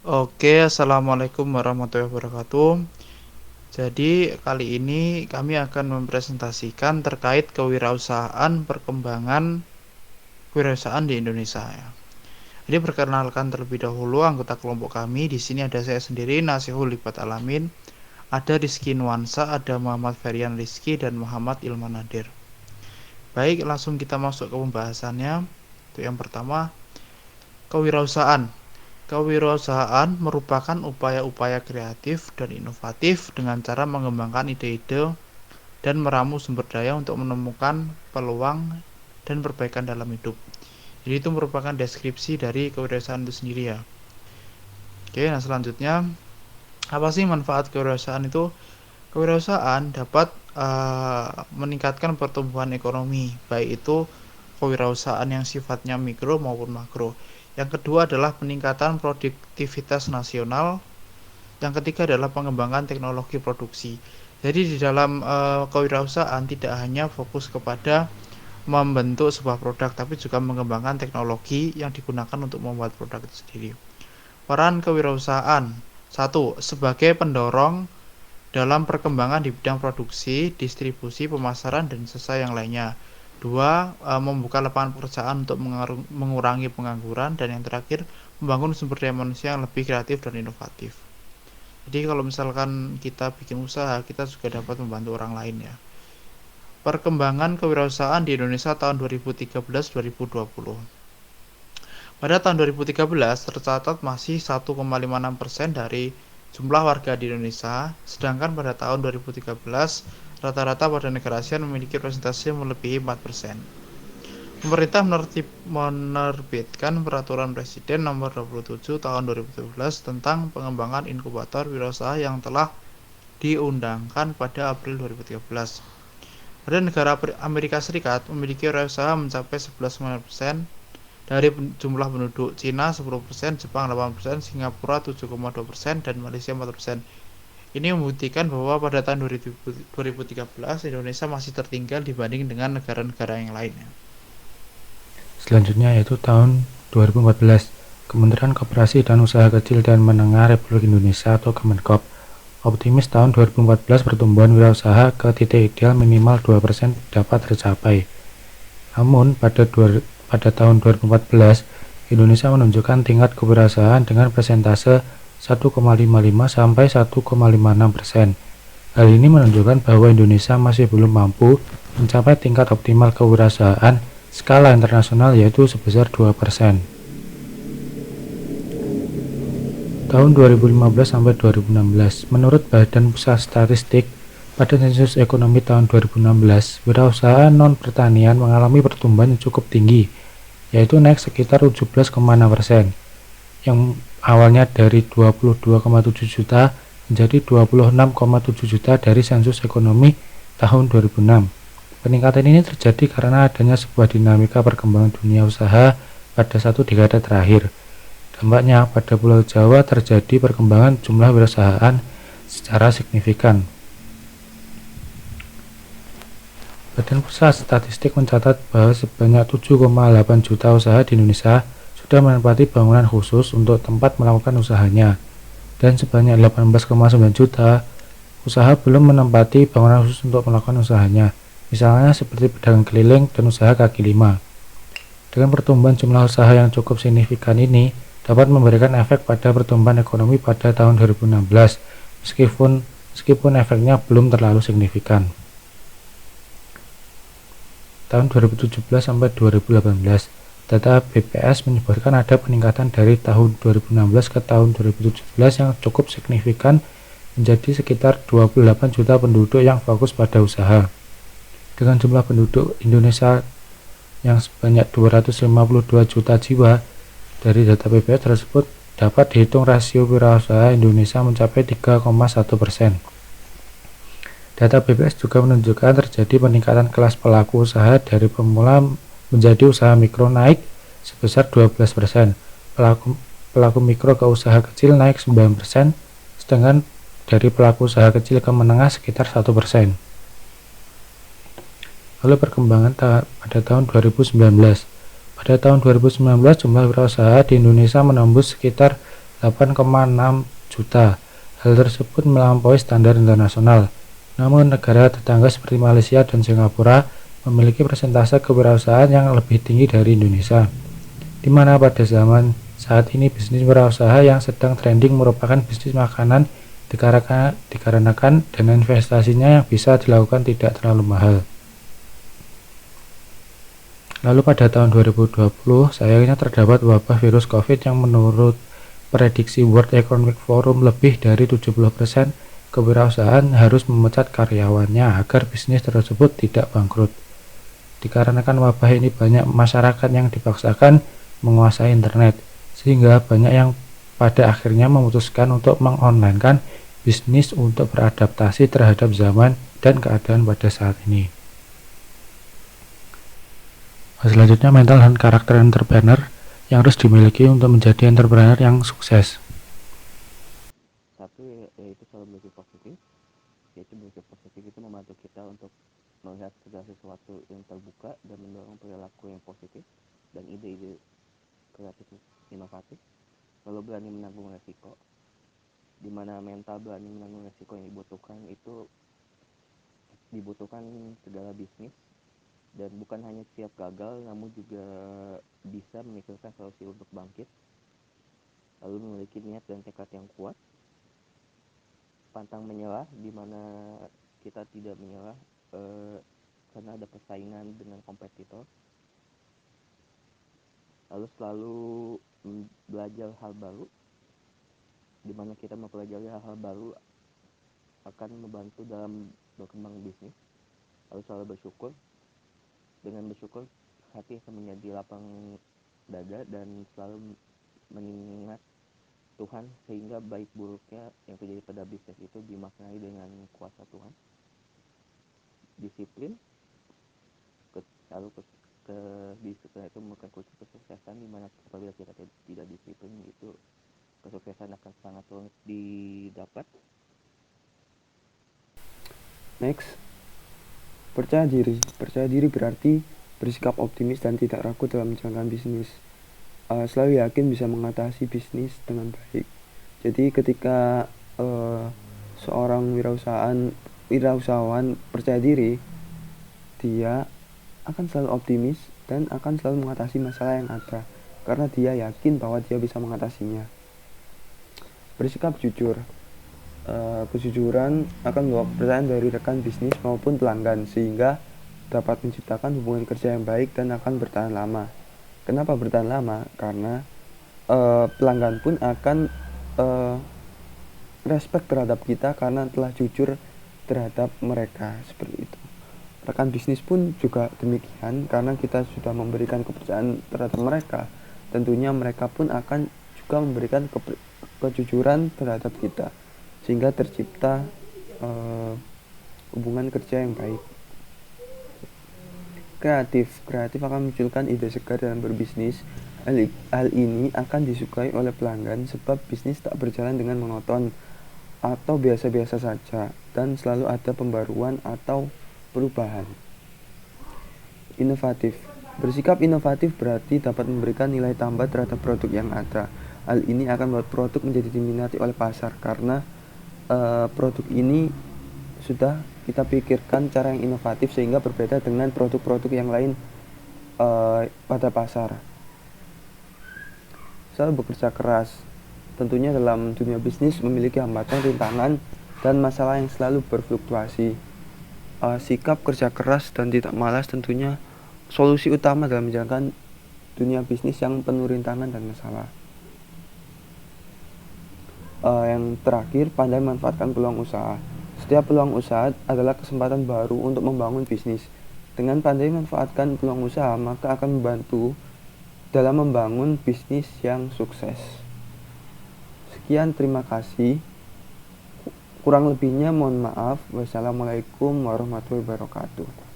Oke, assalamualaikum warahmatullahi wabarakatuh. Jadi, kali ini kami akan mempresentasikan terkait kewirausahaan perkembangan kewirausahaan di Indonesia ya. Jadi perkenalkan terlebih dahulu anggota kelompok kami. Di sini ada saya sendiri, Nasihul Libat Alamin, ada Rizky Nuansa, ada Muhammad Ferian Rizky, dan Muhammad Ilman Nadir. Baik, langsung kita masuk ke pembahasannya. Untuk yang pertama, kewirausahaan. Kewirausahaan merupakan upaya-upaya kreatif dan inovatif dengan cara mengembangkan ide-ide dan meramu sumber daya untuk menemukan peluang dan perbaikan dalam hidup. Jadi itu merupakan deskripsi dari kewirausahaan itu sendiri ya. Oke, nah selanjutnya apa sih manfaat kewirausahaan itu? Kewirausahaan dapat meningkatkan pertumbuhan ekonomi, baik itu kewirausahaan yang sifatnya mikro maupun makro. Yang kedua adalah peningkatan produktivitas nasional. Yang ketiga adalah pengembangan teknologi produksi. Jadi di dalam kewirausahaan tidak hanya fokus kepada membentuk sebuah produk, tapi juga mengembangkan teknologi yang digunakan untuk membuat produk itu sendiri. Peran kewirausahaan: 1. Sebagai pendorong dalam perkembangan di bidang produksi, distribusi, pemasaran, dan jasa yang lainnya. 2. Membuka lapangan pekerjaan untuk mengurangi pengangguran. Dan yang terakhir, membangun sumber daya manusia yang lebih kreatif dan inovatif. Jadi kalau misalkan kita bikin usaha, kita juga dapat membantu orang lain ya. Perkembangan kewirausahaan di Indonesia tahun 2013-2020. Pada tahun 2013 tercatat masih 1,56% dari jumlah warga di Indonesia, sedangkan pada tahun 2013 rata-rata pada negara ASEAN memiliki presentasi melebihi 4%. Pemerintah menerbitkan Peraturan Presiden Nomor 27 Tahun 2017 tentang pengembangan inkubator wirausaha yang telah diundangkan pada April 2013. Pada negara Amerika Serikat memiliki wirausaha mencapai 11,9% dari jumlah penduduk. Cina 10%, Jepang 8%, Singapura 7,2%, dan Malaysia 4%. Ini membuktikan bahwa pada tahun 2013 Indonesia masih tertinggal dibanding dengan negara-negara yang lainnya. Selanjutnya yaitu tahun 2014, Kementerian Koperasi dan Usaha Kecil dan Menengah Republik Indonesia atau Kemenkop optimis tahun 2014 pertumbuhan wirausaha ke titik ideal minimal 2% dapat tercapai. Namun pada tahun 2014, Indonesia menunjukkan tingkat kewirausahaan dengan persentase 1,55 sampai 1,56%. Hal ini menunjukkan bahwa Indonesia masih belum mampu mencapai tingkat optimal kewirausahaan skala internasional yaitu sebesar 2%. Tahun 2015 sampai 2016, menurut Badan Pusat Statistik, pada sensus ekonomi tahun 2016, wirausaha non-pertanian mengalami pertumbuhan yang cukup tinggi, yaitu naik sekitar 17,6%, yang awalnya dari 22,7 juta menjadi 26,7 juta dari sensus ekonomi tahun 2006. Peningkatan ini terjadi karena adanya sebuah dinamika perkembangan dunia usaha pada satu dekade terakhir. Dampaknya, pada Pulau Jawa terjadi perkembangan jumlah wirausahaan secara signifikan. Badan Pusat Statistik mencatat bahwa sebanyak 7,8 juta usaha di Indonesia sudah menempati bangunan khusus untuk tempat melakukan usahanya, dan sebanyak 18,9 juta usaha belum menempati bangunan khusus untuk melakukan usahanya, misalnya seperti pedagang keliling dan usaha kaki lima. Dengan pertumbuhan jumlah usaha yang cukup signifikan ini, dapat memberikan efek pada pertumbuhan ekonomi pada tahun 2016, meskipun efeknya belum terlalu signifikan. Tahun 2017 sampai 2018, data BPS menyebutkan ada peningkatan dari tahun 2016 ke tahun 2017 yang cukup signifikan menjadi sekitar 28 juta penduduk yang fokus pada usaha. Dengan jumlah penduduk Indonesia yang sebanyak 252 juta jiwa, dari data BPS tersebut dapat dihitung rasio wirausaha Indonesia mencapai 3,1%. Data BPS juga menunjukkan terjadi peningkatan kelas pelaku usaha dari pemula menjadi usaha mikro naik sebesar 12%, pelaku mikro ke usaha kecil naik 9%, sedangkan dari pelaku usaha kecil ke menengah sekitar 1%. Lalu perkembangan pada tahun 2019. Pada tahun 2019, jumlah wirausaha di Indonesia menembus sekitar 8,6 juta. Hal tersebut melampaui standar internasional. Namun negara tetangga seperti Malaysia dan Singapura memiliki persentase kewirausahaan yang lebih tinggi dari Indonesia, di mana pada zaman saat ini bisnis wirausaha yang sedang trending merupakan bisnis makanan dikarenakan dana investasinya yang bisa dilakukan tidak terlalu mahal. Lalu pada tahun 2020, sayangnya terdapat wabah virus COVID yang menurut prediksi World Economic Forum lebih dari 70% kewirausahaan harus memecat karyawannya agar bisnis tersebut tidak bangkrut. Dikarenakan wabah ini banyak masyarakat yang dipaksakan menguasai internet, sehingga banyak yang pada akhirnya memutuskan untuk mengonlinekan bisnis untuk beradaptasi terhadap zaman dan keadaan pada saat ini. Selanjutnya, mental dan karakter entrepreneur yang harus dimiliki untuk menjadi entrepreneur yang sukses. Satu yaitu selalu berpikir positif, yaitu berpikir positif itu membantu kita untuk melihat segala sesuatu yang terbuka dan mendorong perilaku yang positif dan ide-ide kreatif inovatif. Lalu berani menanggung resiko, di mana mental berani menanggung resiko yang dibutuhkan segala bisnis, dan bukan hanya siap gagal namun juga bisa memikirkan solusi untuk bangkit. Lalu memiliki niat dan tekad yang kuat, pantang menyerah, di mana kita tidak menyerah karena ada persaingan dengan kompetitor. Lalu selalu belajar hal baru, di mana kita mempelajari hal-hal baru akan membantu dalam berkembang bisnis. Lalu selalu bersyukur, dengan bersyukur hati akan menjadi lapang dada dan selalu mengingat Tuhan, sehingga baik buruknya yang terjadi pada bisnis itu dimaknai dengan kuasa Tuhan. Disiplin, lalu kedisiplinan itu merupakan kunci kesuksesan, di mana apabila kita tidak disiplin itu kesuksesan akan sangat sulit didapat. Next, percaya diri. Percaya diri berarti bersikap optimis dan tidak ragu dalam menjalankan bisnis. Selalu yakin bisa mengatasi bisnis dengan baik. Jadi ketika seorang wirausahawan percaya diri, dia akan selalu optimis dan akan selalu mengatasi masalah yang ada karena dia yakin bahwa dia bisa mengatasinya. Bersikap jujur. Kejujuran akan membawa kepercayaan dari rekan bisnis maupun pelanggan, sehingga dapat menciptakan hubungan kerja yang baik dan akan bertahan lama. Kenapa bertahan lama? Karena pelanggan pun akan respect terhadap kita karena telah jujur terhadap mereka, seperti itu. Rekan bisnis pun juga demikian, karena kita sudah memberikan kepercayaan terhadap mereka, tentunya mereka pun akan juga memberikan kejujuran terhadap kita, sehingga tercipta hubungan kerja yang baik. Kreatif akan memunculkan ide segar dalam berbisnis. Hal ini akan disukai oleh pelanggan sebab bisnis tak berjalan dengan monoton atau biasa-biasa saja, dan selalu ada pembaruan atau perubahan. Inovatif. Bersikap inovatif berarti dapat memberikan nilai tambah terhadap produk yang ada. Hal ini akan membuat produk menjadi diminati oleh pasar karena produk ini sudah kita pikirkan cara yang inovatif sehingga berbeda dengan produk-produk yang lain pada pasar. Selalu bekerja keras. Tentunya dalam dunia bisnis memiliki hambatan, rintangan, dan masalah yang selalu berfluktuasi. Sikap kerja keras dan tidak malas tentunya solusi utama dalam menjalankan dunia bisnis yang penuh rintangan dan masalah. Yang terakhir, pandai memanfaatkan peluang usaha. Setiap peluang usaha adalah kesempatan baru untuk membangun bisnis. Dengan pandai memanfaatkan peluang usaha, maka akan membantu dalam membangun bisnis yang sukses. Sekian, terima kasih. Kurang lebihnya mohon maaf. Wassalamualaikum warahmatullahi wabarakatuh.